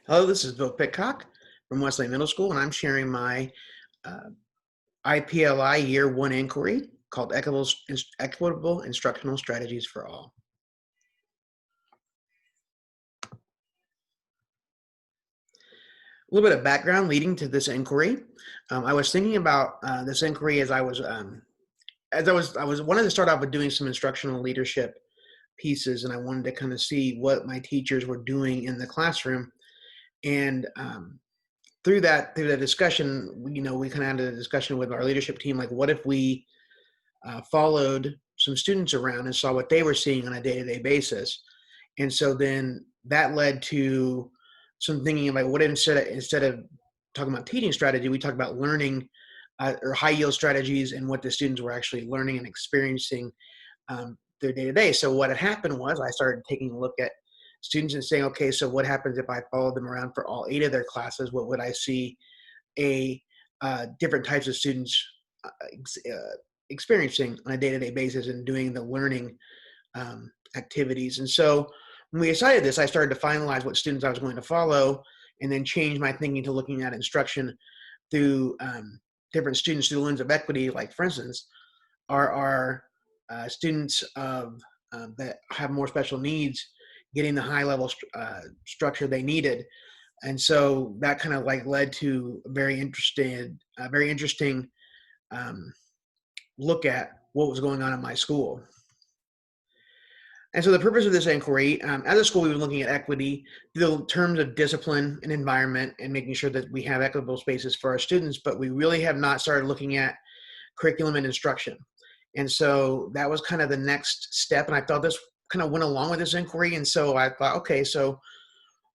Hello, this is Bill Pitcock from Westlake Middle School, and I'm sharing my uh, IPLI Year 1 inquiry called Equitable Instructional Strategies for All. A little bit of background leading to this inquiry. I was thinking about this inquiry as I was wanted to start off with doing some instructional leadership pieces, and I wanted to kind of see what my teachers were doing in the classroom. And through that discussion, we kind of had a discussion with our leadership team, like what if we followed some students around and saw what they were seeing on a day-to-day basis. And so then that led to some thinking about what instead of talking about teaching strategy, we talked about learning or high yield strategies and what the students were actually learning and experiencing their day-to-day. So what had happened was I started taking a look at students and saying, okay, so what happens if I followed them around for all 8 of their classes? What would I see different types of students experiencing on a day-to-day basis and doing the learning activities? And so when we decided this, I started to finalize what students I was going to follow and then change my thinking to looking at instruction through different students through the lens of equity. Like, for instance, our students that have more special needs getting the high level structure they needed. And so that kind of like led to a very interesting look at what was going on in my school. And so the purpose of this inquiry, as a school, we were looking at equity through the terms of discipline and environment and making sure that we have equitable spaces for our students, but we really have not started looking at curriculum and instruction. And so that was kind of the next step. And I thought this kind of went along with this inquiry. And so I thought, okay, so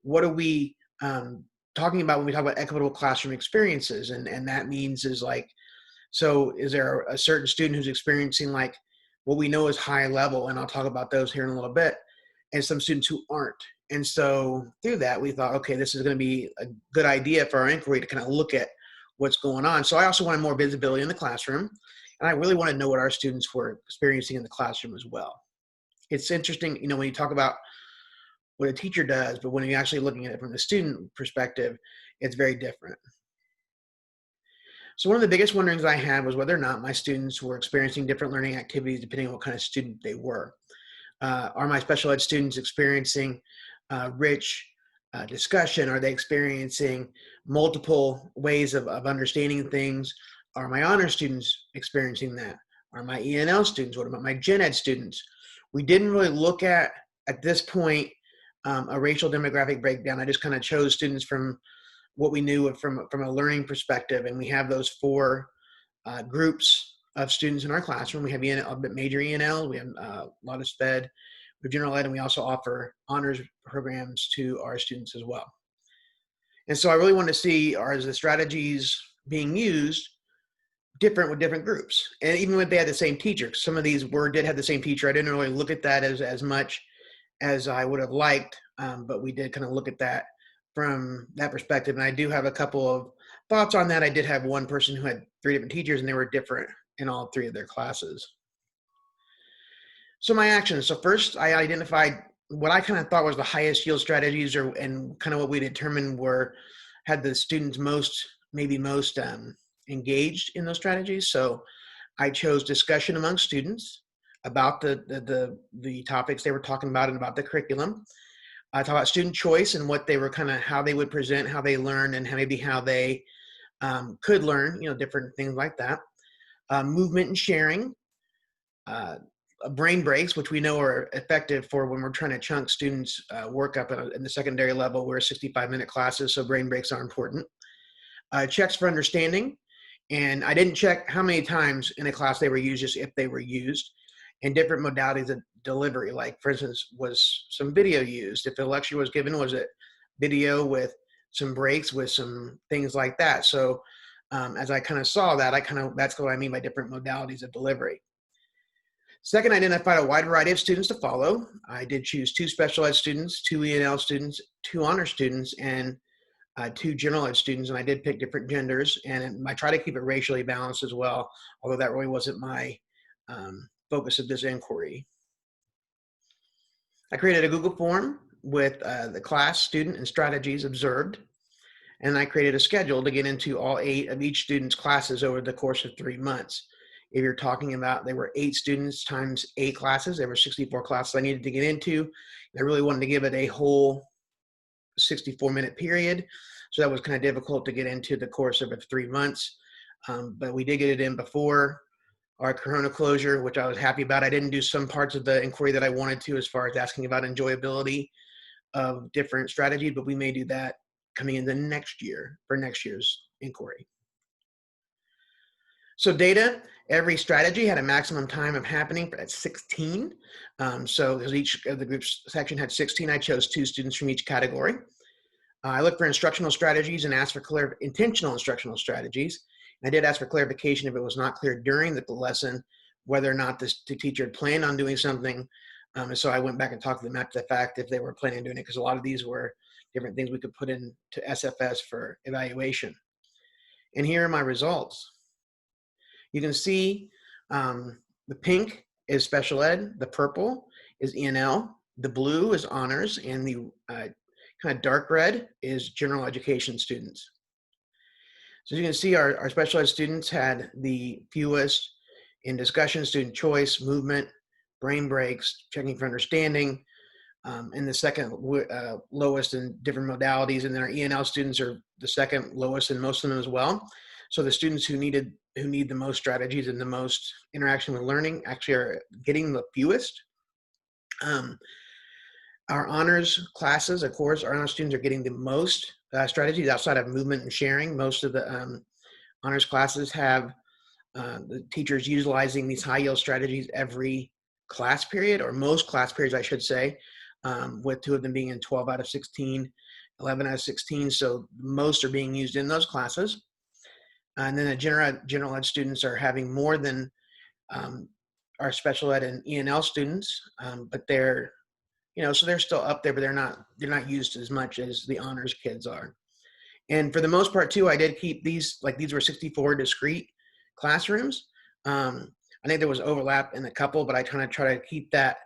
what are we talking about when we talk about equitable classroom experiences? And that means is like, so is there a certain student who's experiencing like what we know is high level, and I'll talk about those here in a little bit, and some students who aren't. And so through that, we thought, okay, this is going to be a good idea for our inquiry to kind of look at what's going on. So I also wanted more visibility in the classroom, and I really want to know what our students were experiencing in the classroom as well. It's interesting, when you talk about what a teacher does, but when you're actually looking at it from the student perspective, it's very different. So one of the biggest wonderings I had was whether or not my students were experiencing different learning activities depending on what kind of student they were. Are my special ed students experiencing rich discussion? Are they experiencing multiple ways of understanding things? Are my honor students experiencing that? Are my ENL students? What about my gen ed students? We didn't really look at this point, a racial demographic breakdown. I just kind of chose students from what we knew from a learning perspective. And we have those 4 groups of students in our classroom. We have major ENL, we have a lot of SPED, we have general ed, and we also offer honors programs to our students as well. And so I really wanted to see, are the strategies being used different with different groups? And even when they had the same teacher, some of these did have the same teacher. I didn't really look at that as much as I would have liked, but we did kind of look at that from that perspective. And I do have a couple of thoughts on that. I did have one person who had 3 different teachers, and they were different in all 3 of their classes. So my actions. So first, I identified what I kind of thought was the highest yield strategies, and kind of what we determined had the students most engaged in those strategies. So I chose discussion among students about the topics they were talking about and about the curriculum. I talked about student choice and what they were how they would present, how they learned, and how they could learn, different things like that. Movement and sharing, brain breaks, which we know are effective for when we're trying to chunk students' work up in the secondary level. We're 65-minute classes, so brain breaks are important. Checks for understanding, and I didn't check how many times in a class they were used, just if they were used, and different modalities of delivery. Like, for instance, was some video used? If the lecture was given, was it video with some breaks, with some things like that? So as I kind of saw that, that's what I mean by different modalities of delivery. Second, I identified a wide variety of students to follow. I did choose 2 special ed students, 2 ENL students, 2 honor students, and 2 general ed students, and I did pick different genders, and I try to keep it racially balanced as well, although that really wasn't my focus of this inquiry. I created a Google form with the class, student, and strategies observed. And I created a schedule to get into all 8 of each student's classes over the course of 3 months. If you're talking about, there were 8 students times 8 classes, there were 64 classes I needed to get into. And I really wanted to give it a whole 64-minute period. So that was kind of difficult to get into the course of 3 months. But we did get it in before our corona closure, which I was happy about. I didn't do some parts of the inquiry that I wanted to, as far as asking about enjoyability of different strategies, but we may do that coming into next year for next year's inquiry. So data, every strategy had a maximum time of happening at 16. So because each of the groups section had 16, I chose 2 students from each category. I looked for instructional strategies and asked for intentional instructional strategies. I did ask for clarification if it was not clear during the lesson whether or not the teacher had planned on doing something. And so I went back and talked to them after the fact if they were planning on doing it, because a lot of these were different things we could put into SFS for evaluation. And here are my results. You can see the pink is special ed, the purple is E&L, the blue is honors, and the kind of dark red is general education students. So as you can see, our special ed students had the fewest in discussion, student choice, movement, brain breaks, checking for understanding, and the second lowest in different modalities. And then our E&L students are the second lowest in most of them as well. So the students who need the most strategies and the most interaction with learning actually are getting the fewest. Our honors classes, of course, our honors students are getting the most strategies outside of movement and sharing. Most of the honors classes have the teachers utilizing these high yield strategies every class period, or most class periods, I should say, with 2 of them being in 12 out of 16, 11 out of 16. So most are being used in those classes. And then the general ed students are having more than our special ed and E&L students, but they're, so they're still up there, but they're not used as much as the honors kids are. And for the most part too, I did keep these, like these were 64 discrete classrooms. I think there was overlap in a couple, but I try to keep that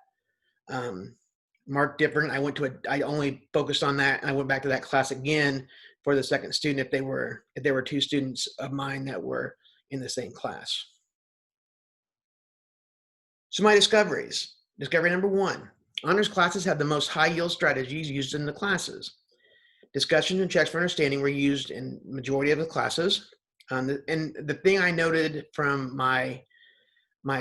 marked different. I only focused on that, and I went back to that class again for the second student if there were 2 students of mine that were in the same class. So my discoveries. Discovery number 1, honors classes had the most high yield strategies used in the classes. Discussions and checks for understanding were used in majority of the classes. And the thing I noted from my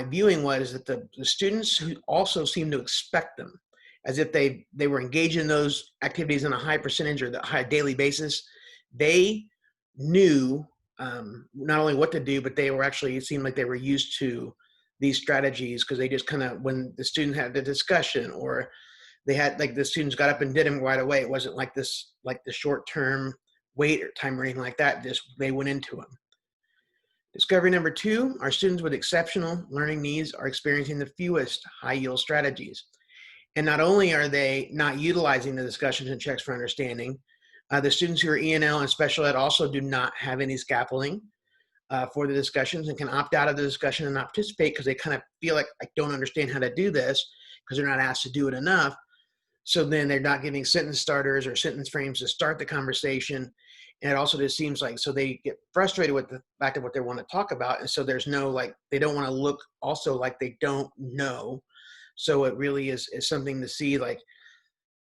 viewing was that the students who also seemed to expect them, as if they were engaged in those activities on a high percentage or the high daily basis, they knew not only what to do, but it seemed like they were used to these strategies, because they just kind of, when the student had the discussion or they had, like, the students got up and did them right away. It wasn't like this, like the short-term wait or time or anything like that. They went into them. Discovery number 2, our students with exceptional learning needs are experiencing the fewest high yield strategies. And not only are they not utilizing the discussions and checks for understanding, the students who are E&L and special ed also do not have any scaffolding for the discussions and can opt out of the discussion and not participate because they kind of feel like, I don't understand how to do this, because they're not asked to do it enough. So then they're not giving sentence starters or sentence frames to start the conversation. And it also just seems like, so they get frustrated with the fact of what they want to talk about. And so there's no, like, they don't want to look also like they don't know. So it really is something to see, like,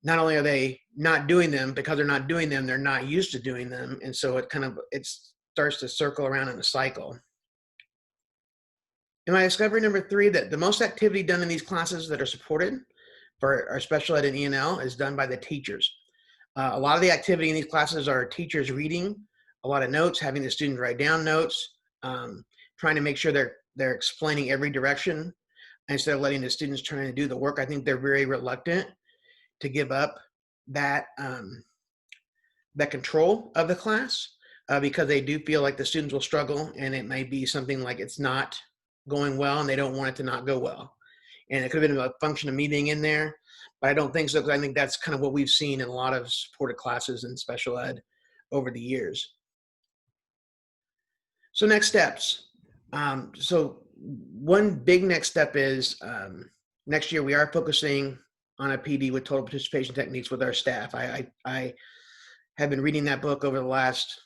not only are they not doing them because they're not doing them, they're not used to doing them. And so it starts to circle around in a cycle. And my discovery number 3, that the most activity done in these classes that are supported for our special ed and E&L is done by the teachers. A lot of the activity in these classes are teachers reading a lot of notes, having the students write down notes, trying to make sure they're explaining every direction instead of letting the students try to do the work. I think they're very reluctant to give up that control of the class because they do feel like the students will struggle, and it may be something like it's not going well and they don't want it to not go well. And it could have been a function of me being in there, but I don't think so, because I think that's kind of what we've seen in a lot of supported classes in special ed over the years. So next steps. So one big next step is next year we are focusing on a PD with total participation techniques with our staff. I have been reading that book over the last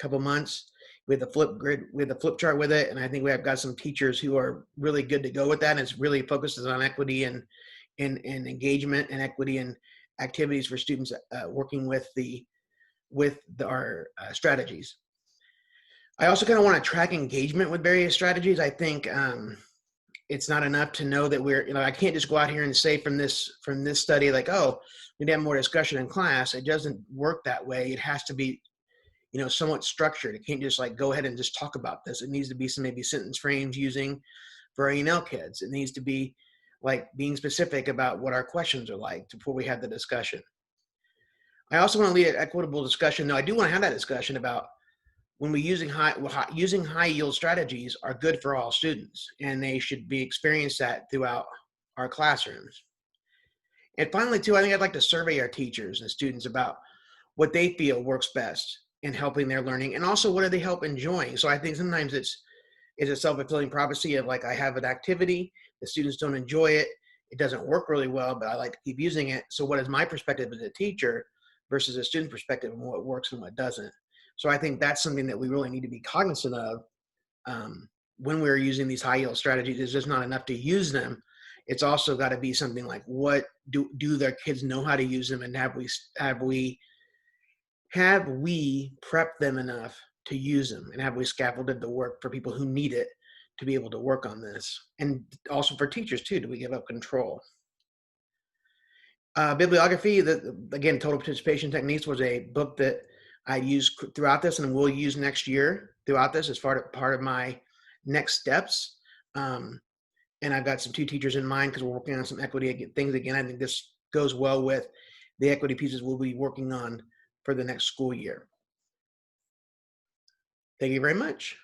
couple months with the flip grid, with the flip chart with it, and I think we have got some teachers who are really good to go with that. And it's really focuses on equity and engagement and equity and activities for students working with our strategies. I also kind of want to track engagement with various strategies. I think it's not enough to know that I can't just go out here and say from this study, like, oh, we need to have more discussion in class. It doesn't work that way. It has to be, somewhat structured. It can't just like go ahead and just talk about this. It needs to be some maybe sentence frames using for A&L kids. It needs to be like being specific about what our questions are like before we have the discussion. I also want to lead an equitable discussion. No, I do want to have that discussion about when we using high yield strategies are good for all students, and they should be experienced that throughout our classrooms. And finally, too, I think I'd like to survey our teachers and students about what they feel works best in helping their learning, and also what do they help enjoying. So I think sometimes it's a self-fulfilling prophecy of like, I have an activity, the students don't enjoy it, it doesn't work really well, but I like to keep using it. So what is my perspective as a teacher versus a student perspective and what works and what doesn't? So I think that's something that we really need to be cognizant of when we're using these high yield strategies. It's just not enough to use them. It's also got to be something like, what do their kids know how to use them, and have we prepped them enough to use them, and have we scaffolded the work for people who need it to be able to work on this, and also for teachers too. Do we give up control? Bibliography, again, Total Participation Techniques was a book that I use throughout this and will use next year throughout this as part of my next steps. And I've got some 2 teachers in mind because we're working on some equity things again. I think this goes well with the equity pieces we'll be working on for the next school year. Thank you very much.